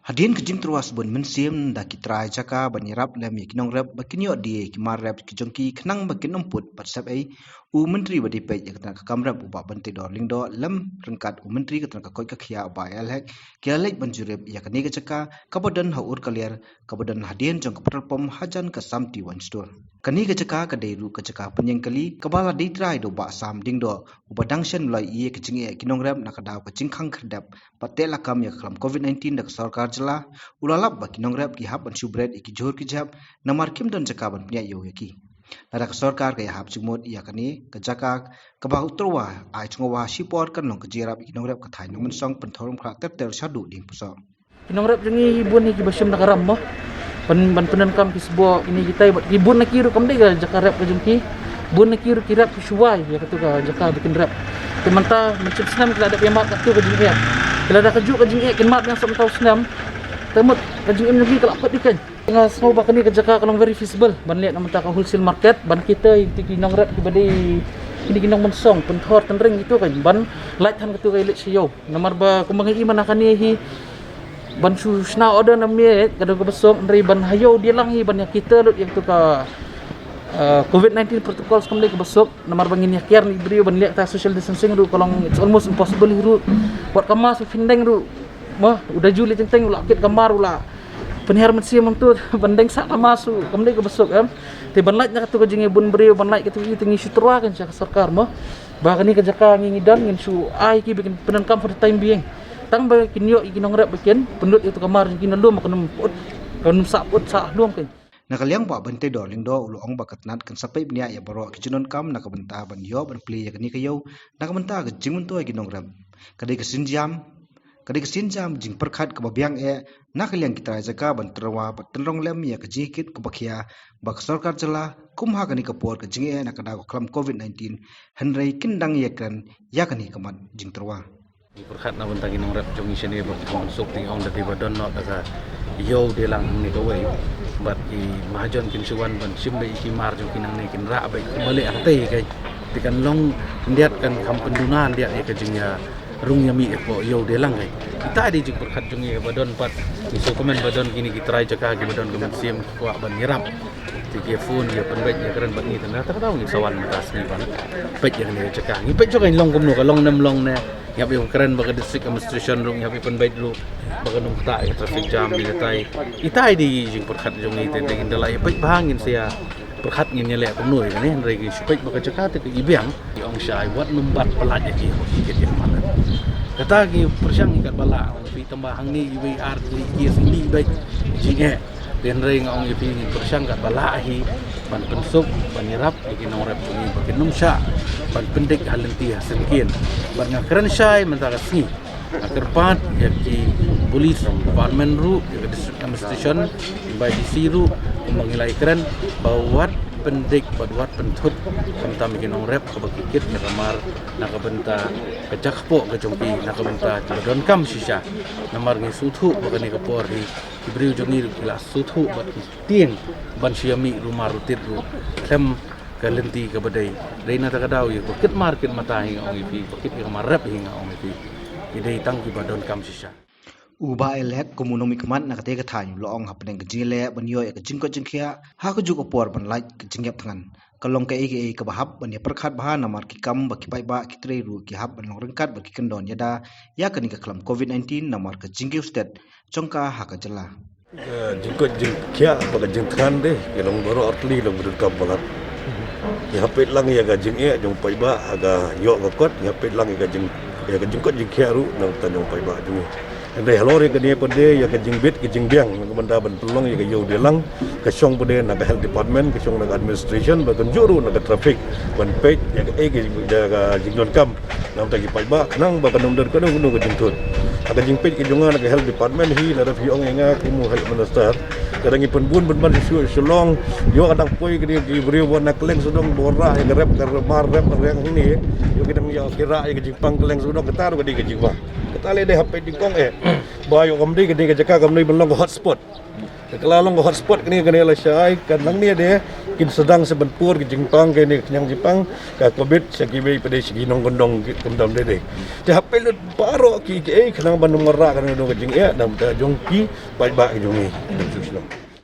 Hadian kejing terwas bun mensim da kitrai jaka banyirap lem yakinong rep bakinyo di kimar rep kijongki kenang bakin umput patsap ai menteri badi pe yakna kamrap uba bante dor lingdo lem rengkat menteri katna koi kakhia ba alhek kialek banjurep yakni kejaka kabadan haur kaliar kabadan hadian jong kaperpom hajan ka samti wan store kani kejaka kadairu kejaka penyengkali kabala ditrai do ba sam dingdo uba dangshan mulai iye kejing yakinong rep nakadaw kejing khang kherdap patela kam yaklam covid-19 dak sarkar jela ulalap baki nongrep ki hab anshu bread iki jor ki jab namar kim don jaka ban pnya yo yaki nara sarkar kay hab chumot yakani ka jaka ka ba utrowa ai chungwa sipor kan long ka jirap iki nongrep ka thai nong song penthorum kha ter shadu ding puso Kinongrap jangi hibun ni kibasyam nakaram mo. Pan kam kisbo ini kita hibun na kiru kam dega jakarap ka jungki. Bun na kiru kirap kisuway ya katu ka jaka bikin rap. Temanta mencet senam kala ada piamat katu ka jungki. Kala ada kaju ka jungki kin mat yang sam tau senam. Temut ka jungki nyugi kala pat dikan. Tengah semua bakani ka jaka kalong very visible. Ban liat namanta ka wholesale market ban kita itu kinongrap kibadi ini kinong mensong penthor tenring itu kan ban light han katu ka ilit siyo. Namar ba kumbangi iman akani hi ban susna order na mi kadang ko besok dari ban hayo dia lang hi ban yang kita lut yang tu ka COVID-19 protocols kam ke besok namar bangin yakiar ni beri ban lihat ta social distancing ru kolong it's almost impossible ru buat kamar su findeng ru mah udah juli tenteng ulah kit kamar ulah penihar mensi mang tu bandeng sak kamar su kam ke besok am te ban light nya tu ka jingi bun beri ban light tu tingi sutra kan sak sarkar mah bahkan ni ka jaka ngingidan ngin su ai ki bikin penankam for the time being tang ba kinyo ikinong rep bikin pendut itu kamar kinalum kanum kanum saput sa luam kan nakaliang ba bante dor lingdo ulong bakat nat kan sapai bnia ya baro kijunon kam nakabenta ban yo ban pli yakni kayo nakabenta ga jingun to ikinong rep kadai kesinjam jing perkhat ka babyang nakaliang kita jaka ban terwa patenrong lem ya kejikit ka bakhia bak sarkar jela kumha kani kapor ka jing nakada klam covid-19 henrei kindang yakran yakani kamat jing terwa Perkhat na bantagi nong rep jong isini ba kong sok ting ong dati badon no daga yo de lang ni ka way bat i mahajon kin suwan ban simbe iki mar jong kinang ne kin ra ba male ate kay tikan long ndiat kan kam pendunan dia ka jingya rung yami ko yo de lang kay kita di jing perkhat jong ye badon pat iso komen badon kini kitrai jaka gi badon kemen sim ko ban ngiram tiki phone ya penbet ya keren bat ni tana ta tahu ni sawan matas ni ban pet yang ni jaka ni pet jong long kom no ka long nam long ne yang lebih keren bagi district administration lu yang lebih penbaik lu bagi numpak traffic jam di tai itai di jing perkhat jong ni tentang indalai baik bahangin saya perkhat ngin nyelek penui kan ni regi supaya bagi cakap ke ibiang ong syai buat membat pelaj ji sikit yang mana kata ki persyang ikat bala pi tambahang ni UR ki sini baik jinge dan reng ong ipi persyang kat bala hi ban pensuk ban irap iki nong rep ni bagi numsya ban pendik halenti hasilkin ban ngakran syai mentara sni akerpat yaki polis department ru ya district administration by DC ru mengilai keren bawat pendik buat pentut kami bikin nong rep kabakikit na kamar nakabenta kajakpo kajongki nakabenta don kam sisa namar ngi suthu bagani kapor hi ibri jongi kila suthu bat tieng ban siami rumah rutit ru klem kalenti kabadai reina takadaw ya bakit market matahi ong ipi bakit kamar rep hinga ong ipi idai tangki badon kam sisa uba elek komunomi kemat nakate ka thanyu loong hapneng kejile banyo ya kejingko jingkhia ha ko juko por ban like kejingyap tangan kalong ka ege ka bahap ban ya perkhat bahan namar ki kam baki bai ba ki tre ru ki hap ban long rengkat baki kendon yada ya kani ka klam covid-19 namar ka jingkiu state chongka ha ka jela jingko jingkhia baka jingkhan de kelong baro artli long budut kam balat ya hapet lang ya ga jingge jong pai ba aga yo ga kot ya hapet lang ya ga jingko jingkhia ru nang tanong pai ba jung Andai halore ke dia pede ya ke jingbit ke jingbiang benda ban pelong ya ke yo delang ke syong pede na ke health department ke syong na administration bagan juru na ke traffic ban page ya ke jaga jingdon kam nam tagi pai ba kanang ba kanung der kanung ke jingtut aga jingpit ke jonga na ke health department hi na rafi ong enga ku mu health minister kadang ipun bun ban sulong yo kadang poi kini beri warna keleng sudong bora yang rap karmar rap yang ini yo kadang yo kira yang jingpang keleng sudong ketar kadi ke jingwa ketale deh HP jingkong bayo kamdi kadi ke jaka kamdi belong ke hotspot kelalong ke hotspot kini kena lah syai kadang ni deh kin sedang sebenpur ke jingpang kini kenyang jingpang ka covid sakibe pada segi nong gondong kendam deh HP lu baro ki kenang bandung merak kan ke jing dan jongki baik-baik jongi